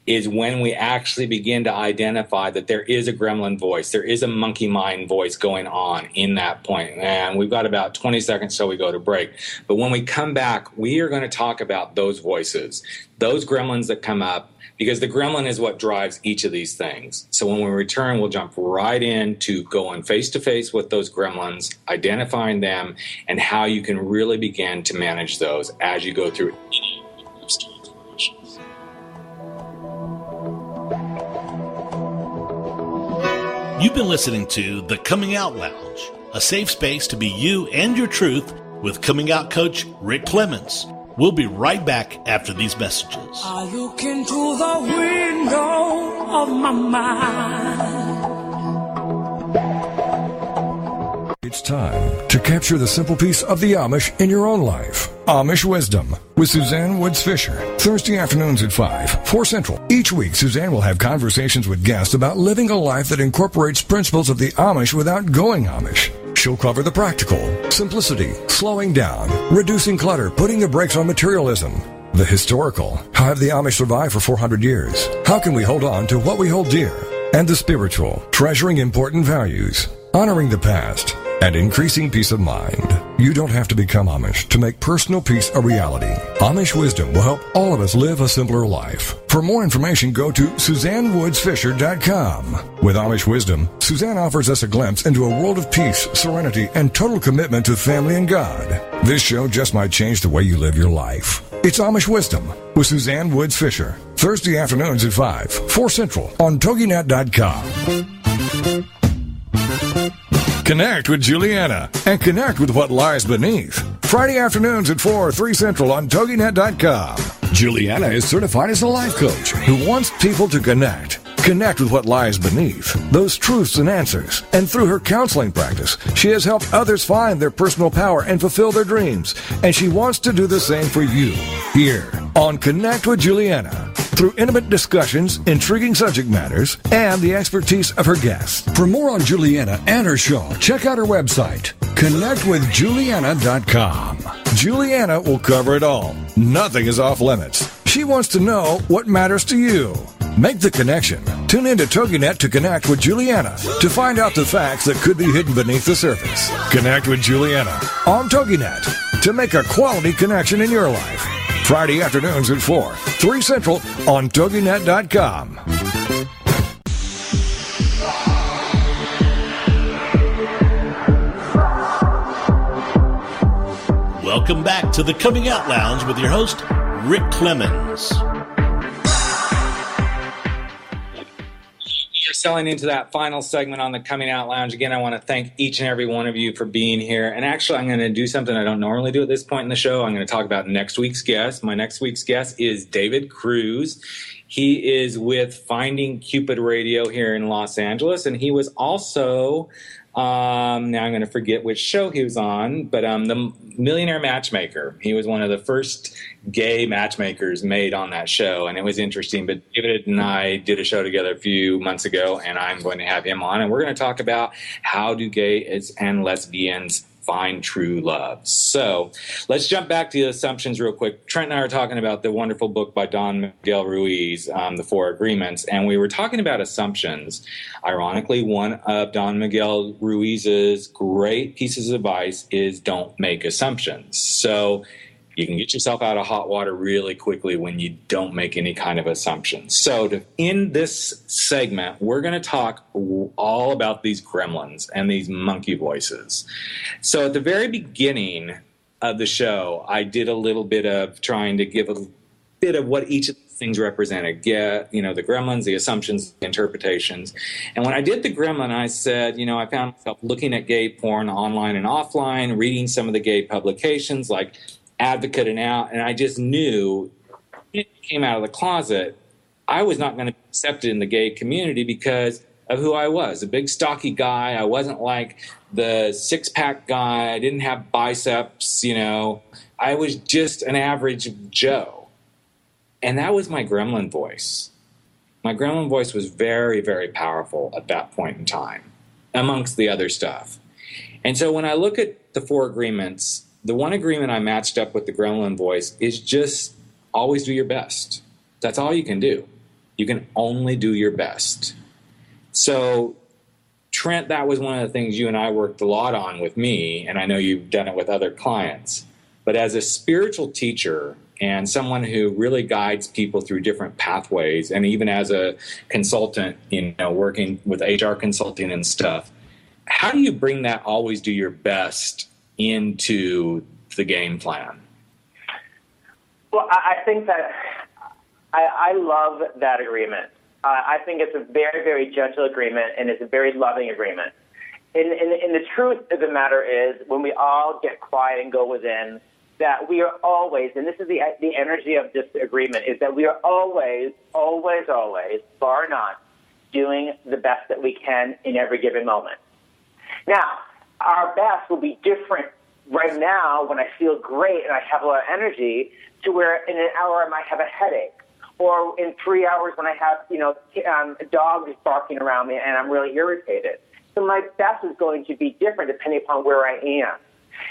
is when we actually begin to identify that there is a gremlin voice, there is a monkey mind voice going on in that point. And we've got about 20 seconds till we go to break. But when we come back, we are going to talk about those voices, those gremlins that come up, because the gremlin is what drives each of these things. So when we return, we'll jump right into going face-to-face with those gremlins, identifying them, and how you can really begin to manage those as you go through any of those transformations. You've been listening to The Coming Out Lounge, a safe space to be you and your truth with coming out coach Rick Clemens. We'll be right back after these messages. I look into the window of my mind. It's time to capture the simple piece of the Amish in your own life. Amish Wisdom with Suzanne Woods Fisher. Thursday afternoons at 5, 4 Central. Each week, Suzanne will have conversations with guests about living a life that incorporates principles of the Amish without going Amish. She'll cover the practical, simplicity, slowing down, reducing clutter, putting the brakes on materialism. The historical, how have the Amish survived for 400 years? How can we hold on to what we hold dear? And the spiritual, treasuring important values, honoring the past, and increasing peace of mind. You don't have to become Amish to make personal peace a reality. Amish Wisdom will help all of us live a simpler life. For more information, go to SuzanneWoodsFisher.com. With Amish Wisdom, Suzanne offers us a glimpse into a world of peace, serenity, and total commitment to family and God. This show just might change the way you live your life. It's Amish Wisdom with Suzanne Woods Fisher. Thursday afternoons at 5, 4 Central on TogiNet.com. Connect with Juliana and connect with what lies beneath. Friday afternoons at 4, 3 Central on TogiNet.com. Juliana is certified as a life coach who wants people to connect with what lies beneath, those truths and answers. And through her counseling practice, she has helped others find their personal power and fulfill their dreams. And she wants to do the same for you here on Connect with Juliana. Through intimate discussions, intriguing subject matters, and the expertise of her guests. For more on Juliana and her show, check out her website, connectwithjuliana.com. Juliana will cover it all. Nothing is off limits. She wants to know what matters to you. Make the connection. Tune in to TogiNet to connect with Juliana to find out the facts that could be hidden beneath the surface. Connect with Juliana on TogiNet to make a quality connection in your life. Friday afternoons at 4, 3 Central on TogiNet.com. Welcome back to the Coming Out Lounge with your host, Rick Clemens. are selling into that final segment on the Coming Out Lounge. Again, I want to thank each and every one of you for being here. And actually, I'm going to do something I don't normally do at this point in the show. I'm going to talk about next week's guest. My next week's guest is David Cruz. He is with Finding Cupid Radio here in Los Angeles, and he was also, now I'm going to forget which show he was on, but the Millionaire Matchmaker. He was one of the first gay matchmakers made on that show, and it was interesting. But David and I did a show together a few months ago, and I'm going to have him on, and we're going to talk about how do gays and lesbians find true love. So let's jump back to the assumptions real quick. Trent and I were talking about the wonderful book by Don Miguel Ruiz, The Four Agreements, and we were talking about assumptions. Ironically, one of Don Miguel Ruiz's great pieces of advice is don't make assumptions. So you can get yourself out of hot water really quickly when you don't make any kind of assumptions. So in this segment, we're going to talk all about these gremlins and these monkey voices. So at the very beginning of the show, I did a little bit of trying to give a bit of what each of these things represented. The gremlins, the assumptions, the interpretations. And when I did the gremlin, I said, I found myself looking at gay porn online and offline, reading some of the gay publications like Advocate and Out, and I just knew when I came out of the closet, I was not going to be accepted in the gay community because of who I was. A big stocky guy. I wasn't like the six-pack guy. I didn't have biceps, I was just an average Joe. And that was my gremlin voice. My gremlin voice was very, very powerful at that point in time, amongst the other stuff. And so when I look at the Four Agreements, the one agreement I matched up with the gremlin voice is just always do your best. That's all you can do. You can only do your best. So, Trent, that was one of the things you and I worked a lot on with me, and I know you've done it with other clients. But as a spiritual teacher and someone who really guides people through different pathways, and even as a consultant, working with HR consulting and stuff, how do you bring that always do your best into the game plan? Well, I think that I love that agreement. I think it's a very, very gentle agreement, and it's a very loving agreement. And the truth of the matter is, when we all get quiet and go within, that we are always, and this is the energy of this agreement, is that we are always, always, always, bar none, doing the best that we can in every given moment. Now, our best will be different right now when I feel great and I have a lot of energy to where in an hour I might have a headache, or in 3 hours when I have, dogs barking around me and I'm really irritated. So my best is going to be different depending upon where I am.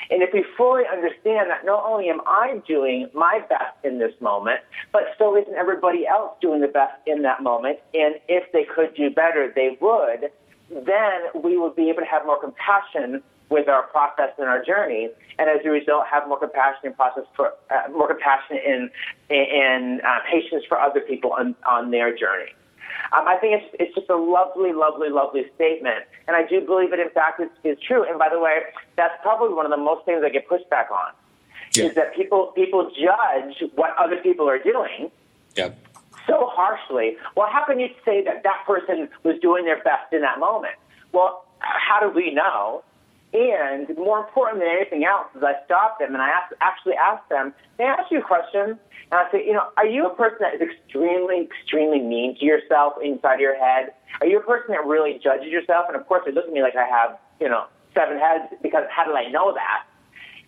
And if we fully understand that not only am I doing my best in this moment, but so isn't everybody else doing the best in that moment, and if they could do better, they would, then we would be able to have more compassion with our process and our journey, and as a result, have more compassion and process for more compassion and patience for other people on their journey. I think it's just a lovely, lovely, lovely statement, and I do believe it, in fact, is true. And by the way, that's probably one of the most things I get pushback on, is that people judge what other people are doing so harshly. Well, how can you say that person was doing their best in that moment? Well, how do we know? And more important than anything else is I stop them and I actually ask them, may I ask you a question? And I say, are you a person that is extremely, extremely mean to yourself inside your head? Are you a person that really judges yourself? And of course they look at me like I have, 7 heads, because how did I know that?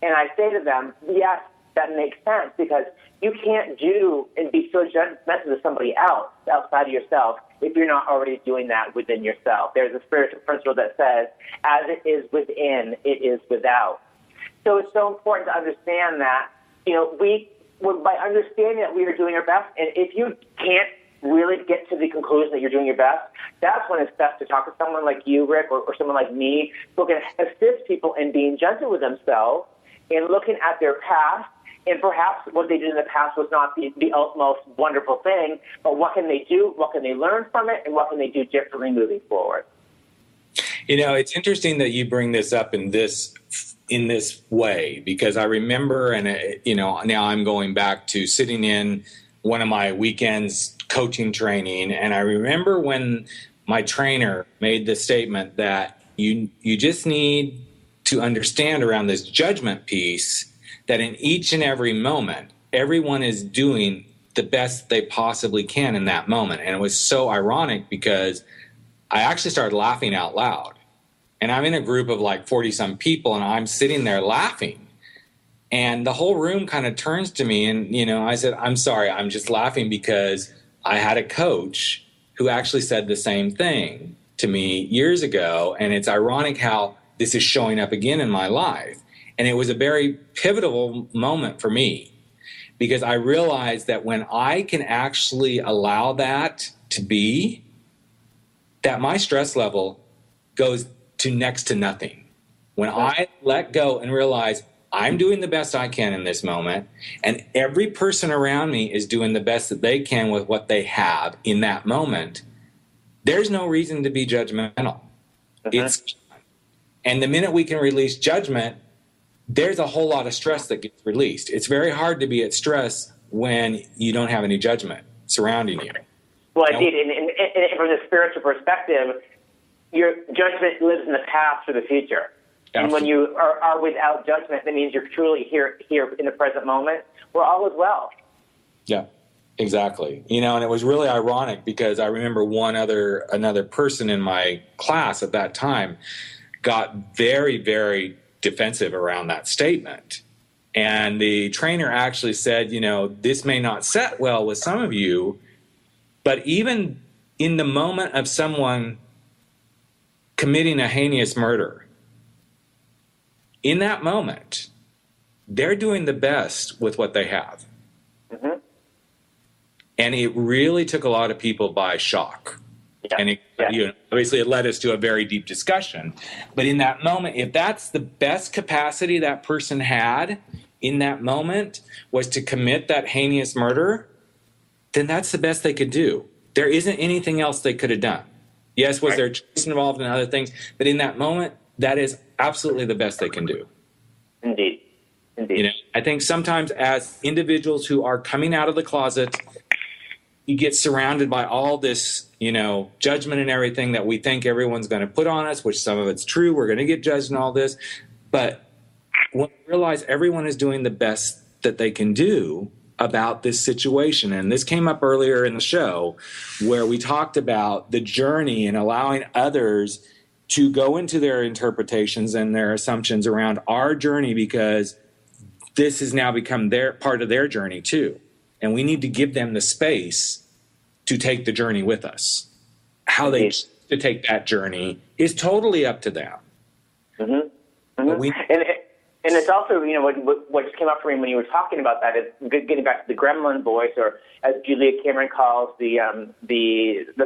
And I say to them, yes, that makes sense, because you can't do and be so judgmental to somebody else outside of yourself if you're not already doing that within yourself. There's a spiritual principle that says, as it is within, it is without. So it's so important to understand that, by understanding that we are doing our best, and if you can't really get to the conclusion that you're doing your best, that's when it's best to talk to someone like you, Rick, or someone like me, who can assist people in being gentle with themselves and looking at their past. And perhaps what they did in the past was not the most wonderful thing, but what can they do, what can they learn from it, and what can they do differently moving forward? It's interesting that you bring this up in this way, because I remember, and now I'm going back to sitting in one of my weekends coaching training, and I remember when my trainer made the statement that you just need to understand around this judgment piece that in each and every moment, everyone is doing the best they possibly can in that moment. And it was so ironic because I actually started laughing out loud. And I'm in a group of like 40-some people, and I'm sitting there laughing. And the whole room kind of turns to me, and, you know, I said, I'm sorry, I'm just laughing because I had a coach who actually said the same thing to me years ago. And it's ironic how this is showing up again in my life. And it was a very pivotal moment for me because I realized that when I can actually allow that to be, that my stress level goes to next to nothing. When I let go and realize I'm doing the best I can in this moment, and every person around me is doing the best that they can with what they have in that moment, there's no reason to be judgmental. And the minute we can release judgment, there's a whole lot of stress that gets released. It's very hard to be at stress when you don't have any judgment surrounding you. Well, indeed, and from the spiritual perspective, your judgment lives in the past or the future. And when you are without judgment, that means you're truly here in the present moment. We're all as well. Yeah, exactly. You know, and it was really ironic because I remember another person in my class at that time got very, very defensive around that statement. And the trainer actually said, you know, this may not set well with some of you, but even in the moment of someone committing a heinous murder, in that moment, they're doing the best with what they have. Mm-hmm. And it really took a lot of people by shock. Yeah. And obviously it led us to a very deep discussion. But in that moment, if that's the best capacity that person had in that moment was to commit that heinous murder, then that's the best they could do. There isn't anything else they could have done. Yes, was there choice involved in other things? But in that moment, that is absolutely the best they can do. Indeed. You know, I think sometimes as individuals who are coming out of the closet, you get surrounded by all this, you know, judgment and everything that we think everyone's going to put on us, which some of it's true. We're going to get judged and all this. But when we realize everyone is doing the best that they can do about this situation, and this came up earlier in the show where we talked about the journey and allowing others to go into their interpretations and their assumptions around our journey, because this has now become their part of their journey too. And we need to give them the space to take the journey with us. How they choose to take that journey is totally up to them. Mm-hmm. Mm-hmm. And it's also, you know, what just came up for me when you were talking about that is getting back to the gremlin voice, or as Julia Cameron calls the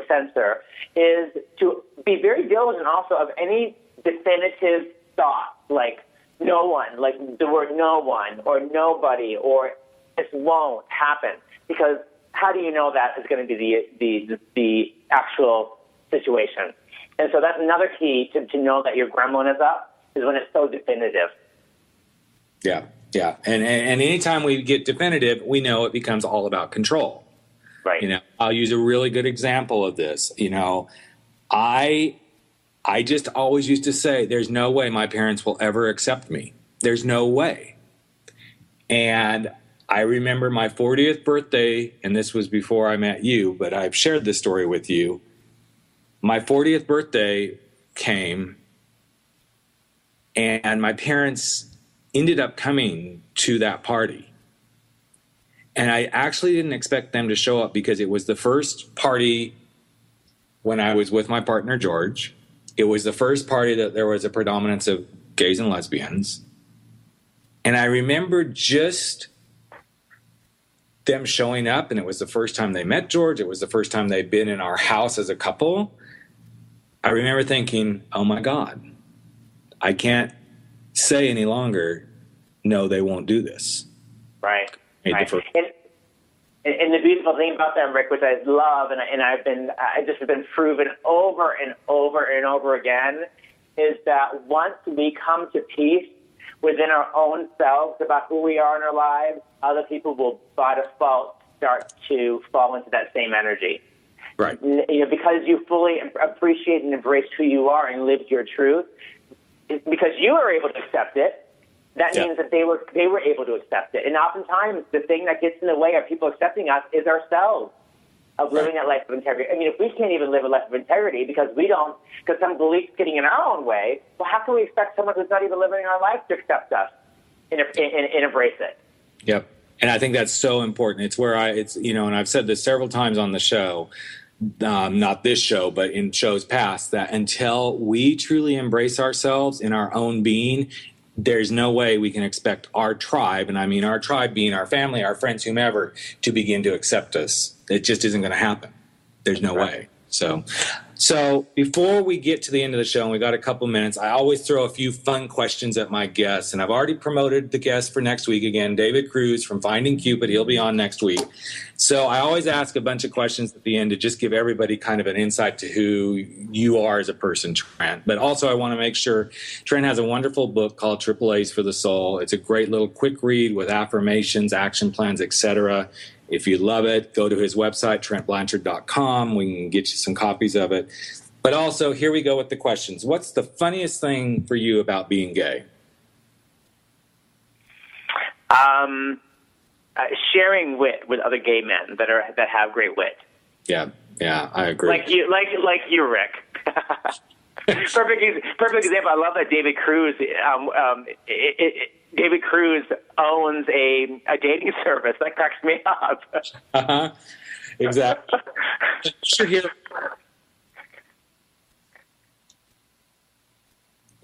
censor, is to be very diligent also of any definitive thought, like no one, like the word no one or nobody or this won't happen, because how do you know that is going to be the actual situation? And so that's another key to know that your gremlin is up, is when it's so definitive. Yeah. And anytime we get definitive, we know it becomes all about control. Right. You know, I'll use a really good example of this. You know, I just always used to say, there's no way my parents will ever accept me. There's no way. And I remember my 40th birthday, and this was before I met you, but I've shared this story with you. My 40th birthday came, and my parents ended up coming to that party. And I actually didn't expect them to show up because it was the first party when I was with my partner, George. It was the first party that there was a predominance of gays and lesbians. And I remember just them showing up, and it was the first time they met George. It was the first time they'd been in our house as a couple. I remember thinking, oh my God, I can't say any longer, no, they won't do this. Right. And the beautiful thing about that, Rick, which I love, and I just have been proven over and over and over again, is that once we come to peace within our own selves about who we are in our lives, other people will by default start to fall into that same energy. Right. Because you fully appreciate and embrace who you are and lived your truth, because you were able to accept it, that means that they were able to accept it. And oftentimes, the thing that gets in the way of people accepting us is ourselves, of living that life of integrity. I mean, if we can't even live a life of integrity because some beliefs getting in our own way, well, how can we expect someone who's not even living our life to accept us and embrace it? Yep. And I think that's so important. It's where and I've said this several times on the show, not this show, but in shows past, that until we truly embrace ourselves in our own being, there's no way we can expect our tribe, and I mean our tribe being our family, our friends, whomever, to begin to accept us. It just isn't going to happen. There's no way. So before we get to the end of the show, and we got a couple minutes, I always throw a few fun questions at my guests, and I've already promoted the guest for next week again, David Cruz from Finding Cupid. He'll be on next week. So I always ask a bunch of questions at the end to just give everybody kind of an insight to who you are as a person, Trent. But also I want to make sure Trent has a wonderful book called Triple A's for the Soul. It's a great little quick read with affirmations, action plans, etc. If you love it, go to his website, trentblanchard.com. We can get you some copies of it. But also, here we go with the questions. What's the funniest thing for you about being gay? Sharing wit with other gay men that have great wit. Yeah, I agree. Like you, Rick. Perfect example. I love that David Cruz. David Cruz owns a dating service. That cracks me up. Exactly.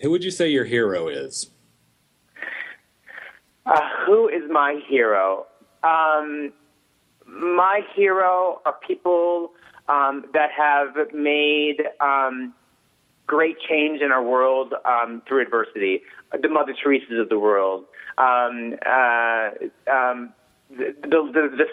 Who would you say your hero is? Who is my hero? My hero are people that have made great change in our world through adversity. The Mother Teresa's of the world, the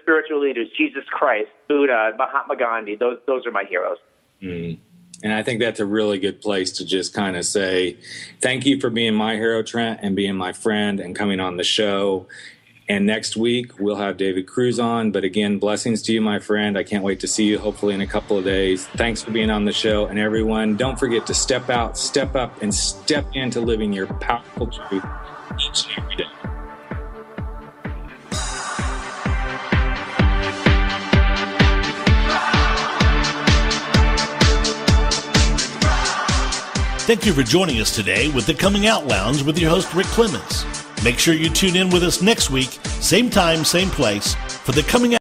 spiritual leaders, Jesus Christ, Buddha, Mahatma Gandhi. Those are my heroes. Mm. And I think that's a really good place to just kind of say, thank you for being my hero, Trent, and being my friend and coming on the show. And next week, we'll have David Cruz on. But again, blessings to you, my friend. I can't wait to see you, hopefully in a couple of days. Thanks for being on the show. And everyone, don't forget to step out, step up, and step into living your powerful truth each and every day. Thank you for joining us today with the Coming Out Lounge with your host, Rick Clemens. Make sure you tune in with us next week, same time, same place, for the Coming Out